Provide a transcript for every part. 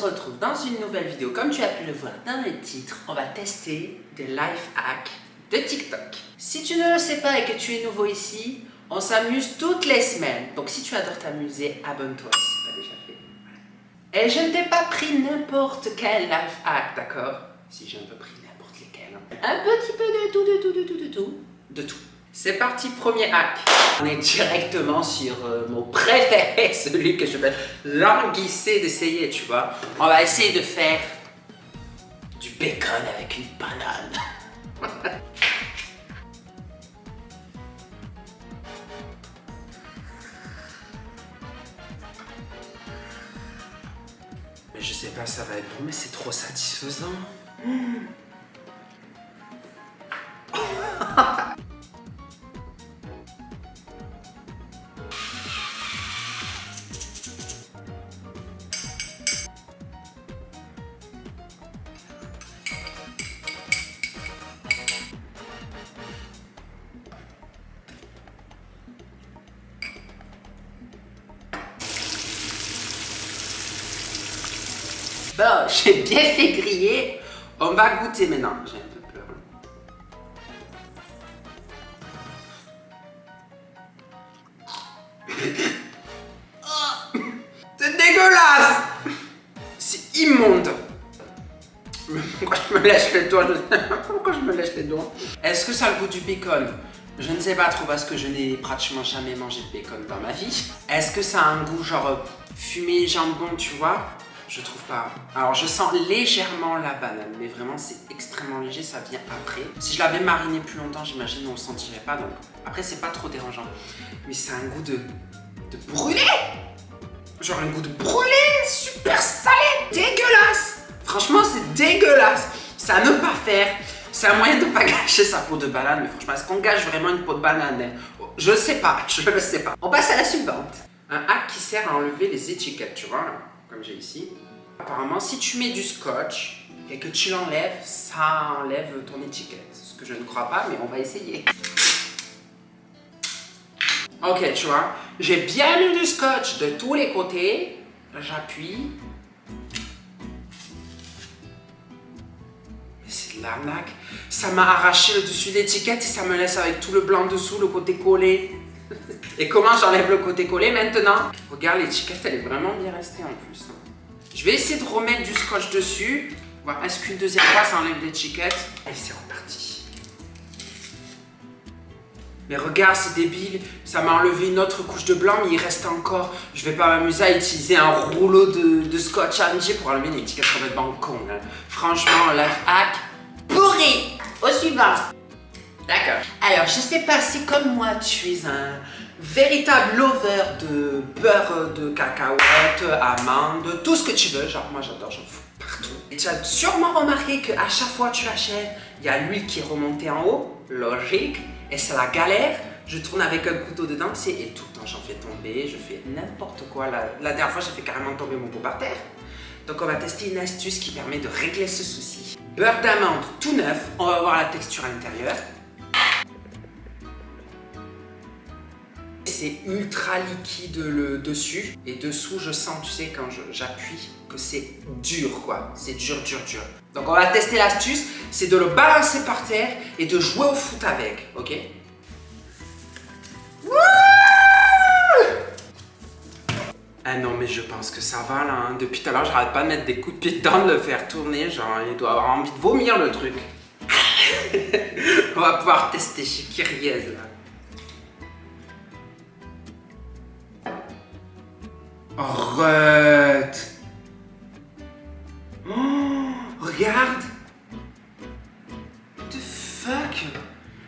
retrouve dans une nouvelle vidéo. Comme tu as pu le voir dans le titre, on va tester des life hacks de TikTok. Si tu ne le sais pas et que tu es nouveau ici, on s'amuse toutes les semaines. Donc si tu adores t'amuser, abonne-toi si ce n'est pas déjà fait. Voilà. Et je ne t'ai pas pris n'importe quel life hack, d'accord? Si j'ai un peu pris n'importe lesquels. Un petit peu de tout. C'est parti, premier hack. On est directement sur mon préféré, celui que je vais languisser d'essayer, tu vois. On va essayer de faire du bacon avec une banane. Mais je sais pas, ça va être bon, mais c'est trop satisfaisant. Bon, j'ai bien fait griller. On va goûter maintenant. J'ai un peu peur. Oh, c'est dégueulasse. C'est immonde. Pourquoi je me lèche les doigts? Pourquoi je me lèche les doigts? Est-ce que ça a le goût du bacon? Je ne sais pas trop parce que je n'ai pratiquement jamais mangé de bacon dans ma vie. Est-ce que ça a un goût genre fumé jambon, tu vois? Je trouve pas. Alors je sens légèrement la banane, mais vraiment c'est extrêmement léger, ça vient après. Si je l'avais mariné plus longtemps, j'imagine on le sentirait pas, donc après c'est pas trop dérangeant. Mais c'est un goût de brûlé. Genre un goût de brûlé, super salé, dégueulasse. Franchement c'est dégueulasse. Ça à ne pas faire. C'est un moyen de ne pas gâcher sa peau de banane, mais franchement est-ce qu'on gâche vraiment une peau de banane? Je sais pas, je le sais pas. On passe à la suivante. Un hack qui sert à enlever les étiquettes, tu vois là, comme j'ai ici. Apparemment, si tu mets du scotch et que tu l'enlèves, ça enlève ton étiquette. Ce que je ne crois pas, mais on va essayer. Ok, tu vois, j'ai bien mis du scotch de tous les côtés. J'appuie. Mais c'est de l'arnaque. Ça m'a arraché le dessus de l'étiquette et ça me laisse avec tout le blanc dessous, le côté collé. Et comment j'enlève le côté collé maintenant? Regarde, l'étiquette, elle est vraiment bien restée en plus. Je vais essayer de remettre du scotch dessus. Voir est-ce qu'une deuxième fois ça enlève l'étiquette. Et c'est reparti. Mais regarde, c'est débile. Ça m'a enlevé une autre couche de blanc, mais il reste encore. Je vais pas m'amuser à utiliser un rouleau de scotch AMG pour enlever une étiquette complètement con. Hein. Franchement, life hack pourri. Au suivant. D'accord. Alors, je sais pas si comme moi, tu es un véritable lover de beurre de cacahuète, amandes, tout ce que tu veux. Genre, moi, j'adore, j'en fous partout. Et tu as sûrement remarqué qu'à chaque fois que tu l'achètes, il y a l'huile qui est remontée en haut. Logique. Et c'est la galère. Je tourne avec un couteau dedans, et tout le temps, j'en fais tomber. Je fais n'importe quoi. La dernière fois, j'ai fait carrément tomber mon pot par terre. Donc, on va tester une astuce qui permet de régler ce souci. Beurre d'amande tout neuf. On va voir la texture à l'intérieur. C'est ultra liquide le dessus et dessous je sens, tu sais, quand j'appuie que c'est dur quoi, c'est dur. Donc on va tester l'astuce, c'est de le balancer par terre et de jouer au foot avec, ok? Wouh! Ah non mais je pense que ça va là, hein. Depuis tout à l'heure j'arrête pas de mettre des coups de pied dedans, de le faire tourner, genre il doit avoir envie de vomir le truc. On va pouvoir tester chez Kyriez là. Arrête! Oh, regarde! What the fuck?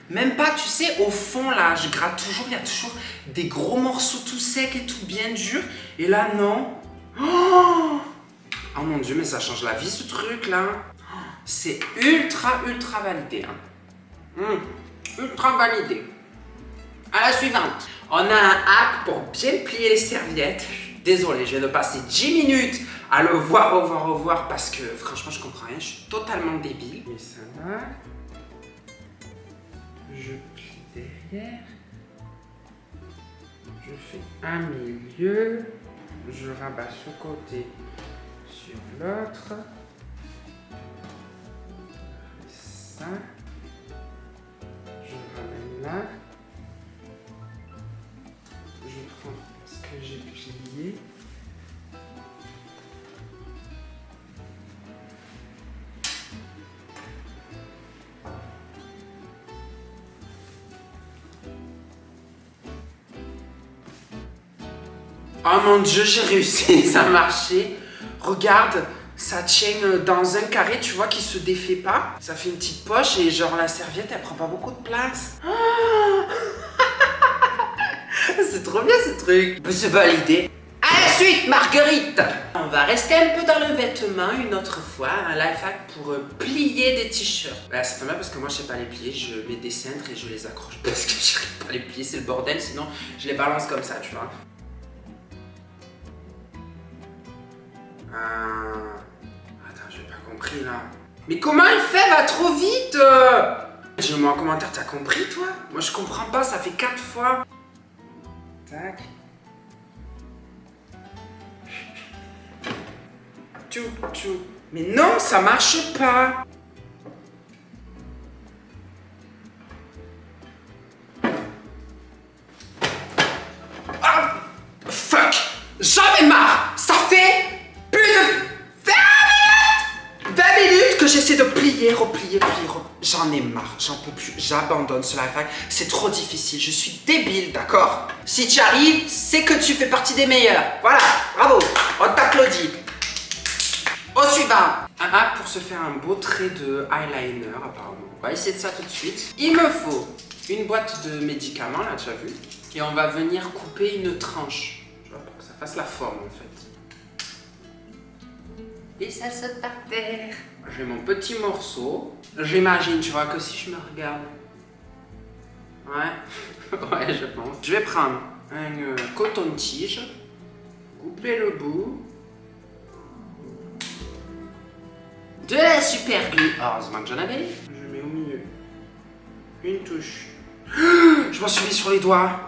Même pas, tu sais, au fond là, je gratte toujours, il y a toujours des gros morceaux tout secs et tout bien durs. Et là, non. Oh, oh mon dieu, mais ça change la vie ce truc là. C'est ultra validé. Hein. Ultra validé. À la suivante. On a un hack pour bien plier les serviettes. Désolé, je viens de passer 10 minutes à le revoir parce que franchement je comprends rien, je suis totalement débile. Mais ça va. Je plie derrière. Je fais un milieu. Je rabats sur côté, sur vois l'autre. Ça. Je le ramène là. Je prends ce que j'ai plié. Oh mon Dieu, j'ai réussi, ça a marché. Regarde, ça tient dans un carré, tu vois, qui se défait pas. Ça fait une petite poche et genre la serviette, elle prend pas beaucoup de place. C'est trop bien ce truc. C'est validé. À la suite, Marguerite. On va rester un peu dans le vêtement une autre fois. Un life hack pour plier des t-shirts. Bah, ça tombe bien parce que moi, je sais pas les plier. Je mets des cintres et je les accroche parce que j'arrive pas à les plier. C'est le bordel, sinon je les balance comme ça, tu vois. Attends, j'ai pas compris là. Mais comment il fait? Va trop vite. Dis-moi en commentaire, t'as compris toi? Moi je comprends pas, ça fait 4 fois. Tac. Tchou, tchou. Mais non, ça marche pas. Ah, fuck. J'en ai marre. Ça fait plus de 20 minutes que j'essaie de plier, replier, plier, J'en ai marre, j'en peux plus, j'abandonne ce life hack. C'est trop difficile, je suis débile, d'accord? Si tu arrives, c'est que tu fais partie des meilleurs. Voilà, bravo, on t'applaudit. Au suivant. Un hack pour se faire un beau trait de eyeliner, apparemment. On va essayer de ça tout de suite. Il me faut une boîte de médicaments, là, tu as vu? Et on va venir couper une tranche, tu vois, pour que ça fasse la forme, en fait. Et ça saute par terre. J'ai mon petit morceau. J'imagine, tu vois, que si je me regarde. Ouais, ouais, je pense. Je vais prendre un coton-tige, couper le bout. De la super glue. Heureusement que j'en avais. Je mets au milieu. Une touche. Je m'en suis mis sur les doigts.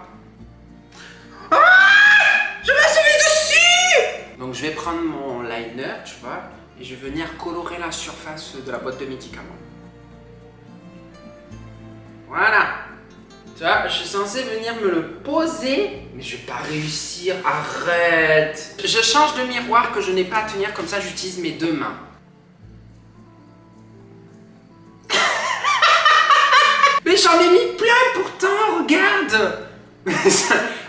Je me suis mis dessus! Donc je vais prendre mon liner, tu vois, et je vais venir colorer la surface de la boîte de médicaments. Voilà. Tu vois, je suis censé venir me le poser, mais je vais pas réussir, arrête. Je change de miroir que je n'ai pas à tenir, comme ça j'utilise mes deux mains. Mais j'en ai mis plein pourtant, regarde.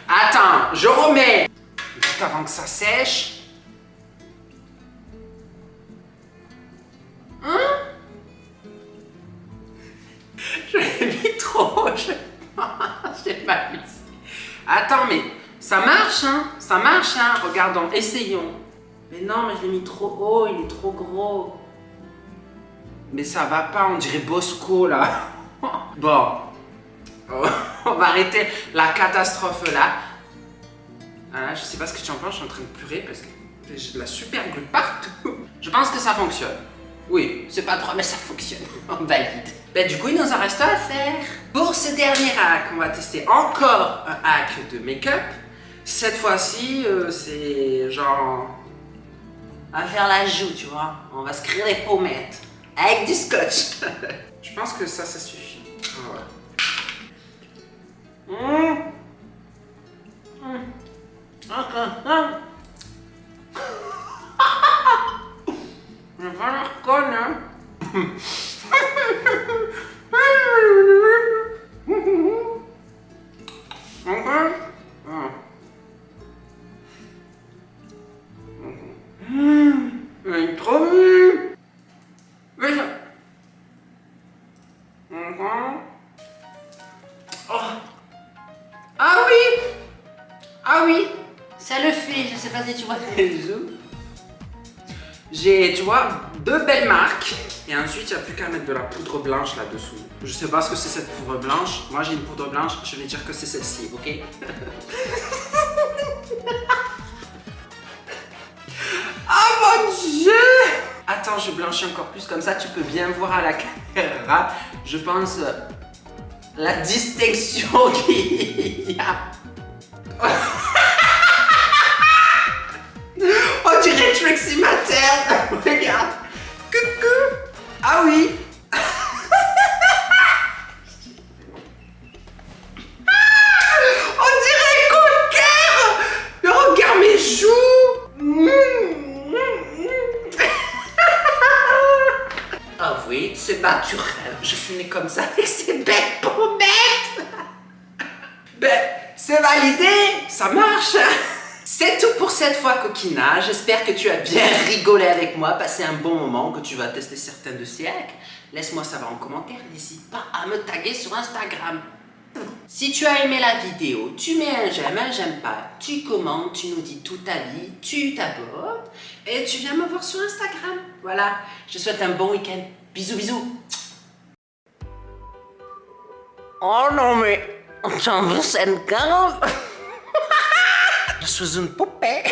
Attends, je remets. Juste avant que ça sèche. Hein? Je l'ai mis trop, j'ai pas vu. Attends, mais ça marche, hein? Ça marche, hein? Regardons, essayons. Mais non, mais je l'ai mis trop haut, il est trop gros. Mais ça va pas, on dirait Bosco, là. Bon. On va arrêter la catastrophe, là. Voilà, je sais pas ce que tu en penses, je suis en train de pleurer parce que j'ai de la super glue partout. Je pense que ça fonctionne. Oui, c'est pas trop, mais ça fonctionne. On valide. Ben, du coup, il nous en reste à faire. Pour ce dernier hack, on va tester encore un hack de make-up. Cette fois-ci, c'est genre... On va faire la joue, tu vois. On va se créer les pommettes avec du scotch. Je pense que ça suffit. Voilà. Je vais pas l'air conne, hein. Mais trop vu. Mais ça... Oh. Ah oui. Ah oui. Ça le fait, je sais pas si tu vois les zoom. J'ai, tu vois, deux belles marques. Et ensuite, il n'y a plus qu'à mettre de la poudre blanche là-dessous. Je sais pas ce que c'est cette poudre blanche. Moi, j'ai une poudre blanche. Je vais dire que c'est celle-ci, ok? Oh mon Dieu! Attends, je blanchis encore plus. Comme ça, tu peux bien voir à la caméra. Je pense la distinction qu'il y a. On dirait Trixie Mattel. Regarde. Coucou. Ah oui. On dirait Cocker. Mais regarde mes joues. Ah oui, c'est naturel. Je suis née comme ça avec ces belles pommettes. Ben, c'est validé. Ça marche. C'est tout pour cette fois, Coquina. J'espère que tu as bien rigolé avec moi, passé un bon moment, que tu vas tester certains de ces hacks. Laisse-moi savoir en commentaire. N'hésite pas à me taguer sur Instagram. Si tu as aimé la vidéo, tu mets un j'aime pas, tu commentes, tu nous dis toute ta vie, tu t'abonnes et tu viens me voir sur Instagram. Voilà, je te souhaite un bon week-end. Bisous, bisous. Oh non mais, j'en veux 50. Je suis une poupée.